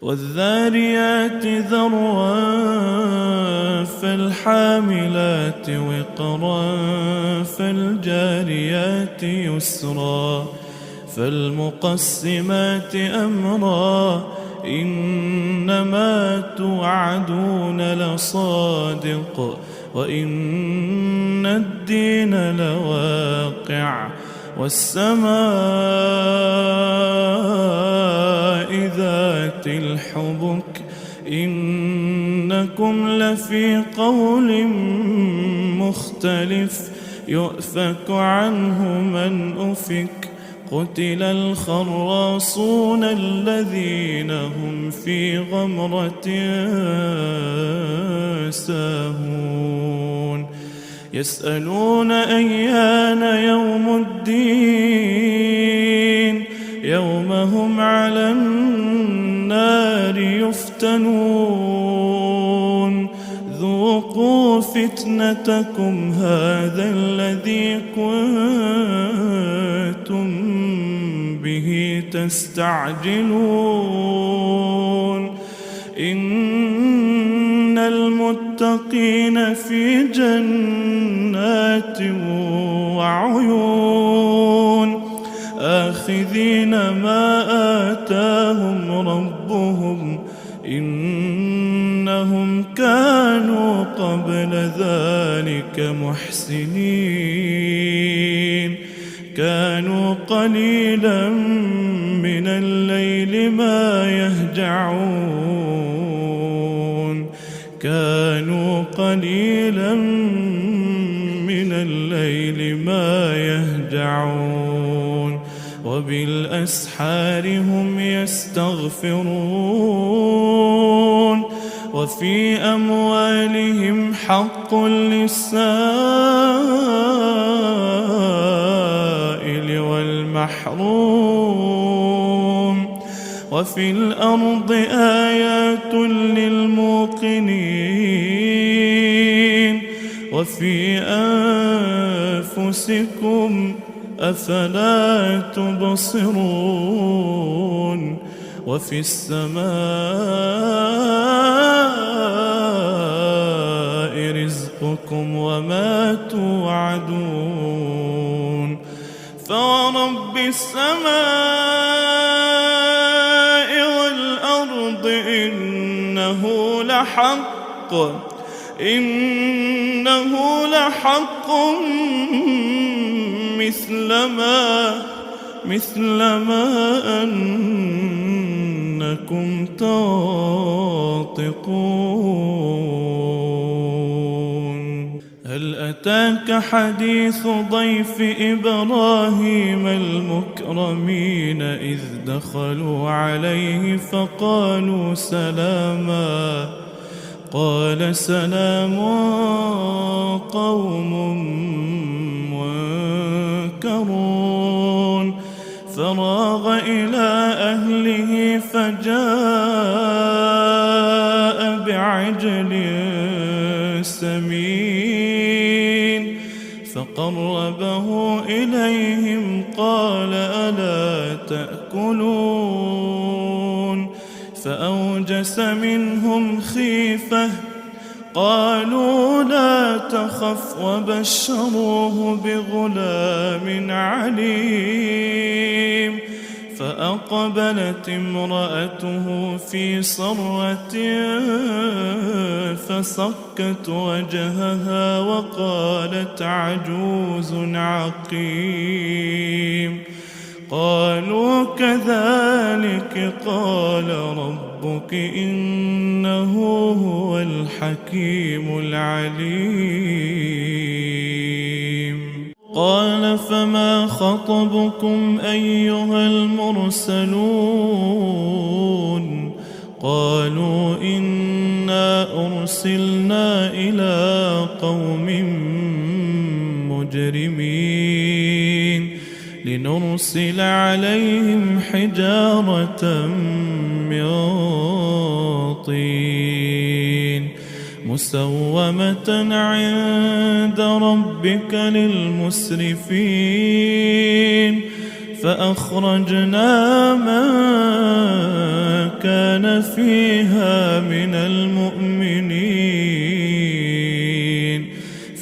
والذاريات ذروا فالحاملات وقرا فالجاريات يسرا فالمقسمات أمرا إنما توعدون لصادق وإن الدين لواقع والسماء ذات الحبك إنكم لفي قول مختلف يؤفك عنه من أفك قتل الخراصون الذين هم في غمرة ساهون يسألون أيان يوم الدين يوم هم على النار يفتنون ذوقوا فتنتكم هذا الذي كنتم به تستعجلون إن المتقين في جنات وعيون آخذين ما آتاهم ربهم إنهم كانوا قبل ذلك محسنين كانوا قليلا من الليل ما يهجعون كانوا قليلا من الليل ما يهجعون وبالأسحار هم يستغفرون وفي أموالهم حق للسائل والمحروم وفي الأرض آيات للموقنين وفي أنفسكم أفلا تبصرون وفي السماء رزقكم وما توعدون فورب السماء والأرض إنه لحق مثل ما أنكم تنطقون هل أتاك حديث ضيف إبراهيم المكرمين إذ دخلوا عليه فقالوا سلاما قال سلام قوم منكرون فراغ إلى أهله فجاء بعجل سمين فقربه إليهم قال ألا تأكلون فأوجس منهم خيفة قالوا لا تخف وبشروه بغلام عليم فأقبلت امرأته في صرة فصكت وجهها وقالت عجوز عقيم قالوا كذلك قال ربك إنه هو الحكيم العليم قال فما خطبكم أيها المرسلون قالوا إنا أرسلنا إلى قوم مجرمين لنرسل عليهم حجارة من طين مسومة عند ربك للمسرفين فأخرجنا من كان فيها من المؤمنين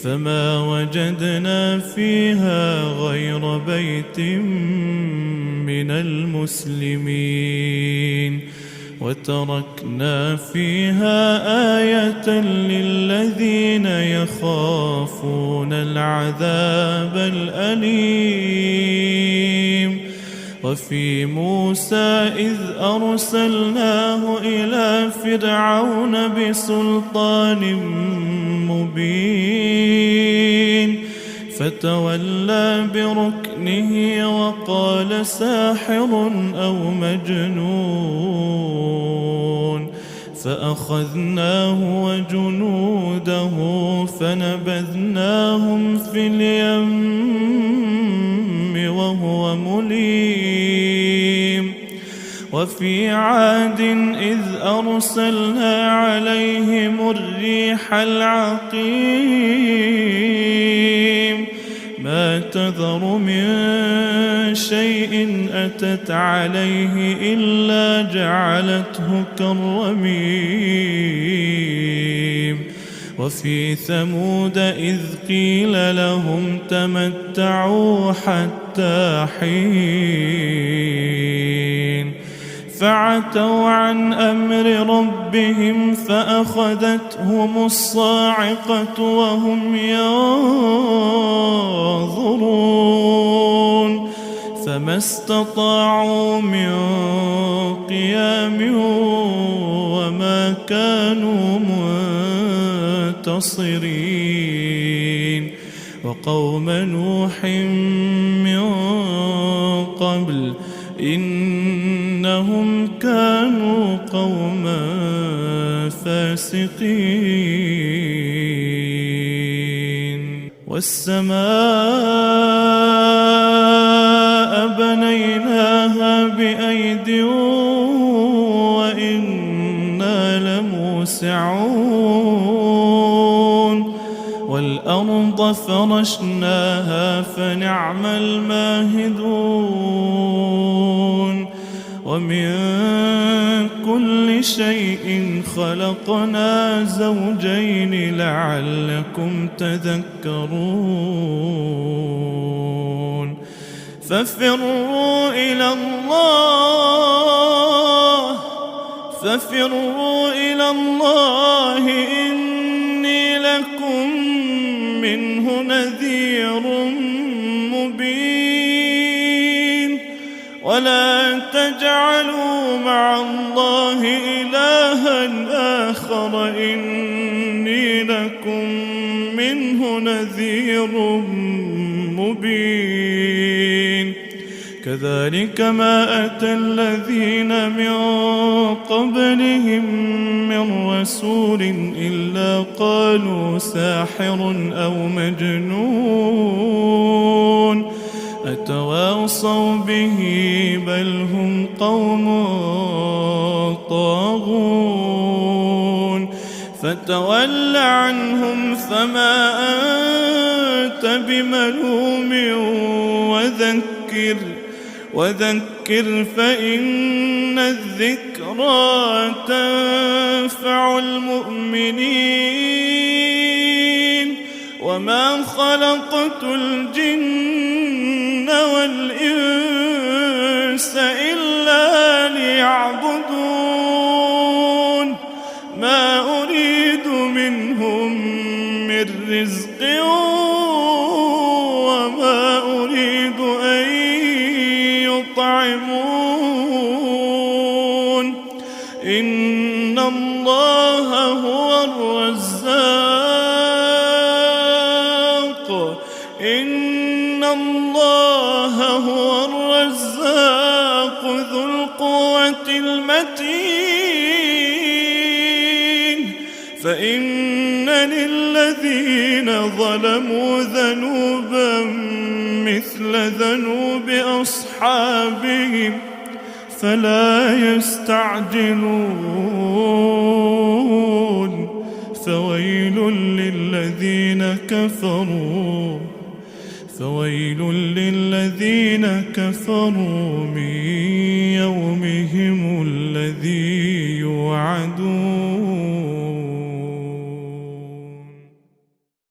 فما وجدنا فيها غير بيت من المسلمين وتركنا فيها آية للذين يخافون العذاب الأليم. وفي موسى إذ أرسلناه إلى فرعون بسلطان مبين فتولى بركنه وقال ساحر أو مجنون فأخذناه وجنوده فنبذناهم في اليم وهو مليم. وفي عاد إذ أرسلنا عليهم الريح العقيم ما تذر من شيء أتت عليه إلا جعلته كالرميم. وفي ثمود إذ قيل لهم تمتعوا حتى حين فعتوا عن أمر ربهم فأخذتهم الصاعقة وهم ينظرون فما استطاعوا من قيام وما كانوا منتصرين. وقوم نوح من قبل إنهم كانوا قوما فاسقين. والسماء بنيناها بأيد وإنا لموسعون والأرض فرشناها فنعم الماهدون. ومن كل شيء خلقنا زوجين لعلكم تذكرون. ففروا إلى الله إني لكم منه نذير مبين. ولا تجعلوا مع الله إلها آخر إني لكم منه نذير مبين. كذلك ما أتى الذين من قبلهم من رسول إلا قالوا ساحر أو مجنون أتواصوا به بل هم قوم طاغون. فتول عنهم فما أنت بملوم وذكر فإن الذكرى تنفع المؤمنين. وما خلقت الجن والإنس إلا ليعبدون ما أريد منهم من رزق وما أريد أن يطعمون إن الله هو الرزاق ذو القوة المتين. فإن للذين ظلموا ذنوبا مثل ذنوب أصحابهم فلا يستعجلون. فويل فويل للذين كفروا من يومهم الذي يوعدون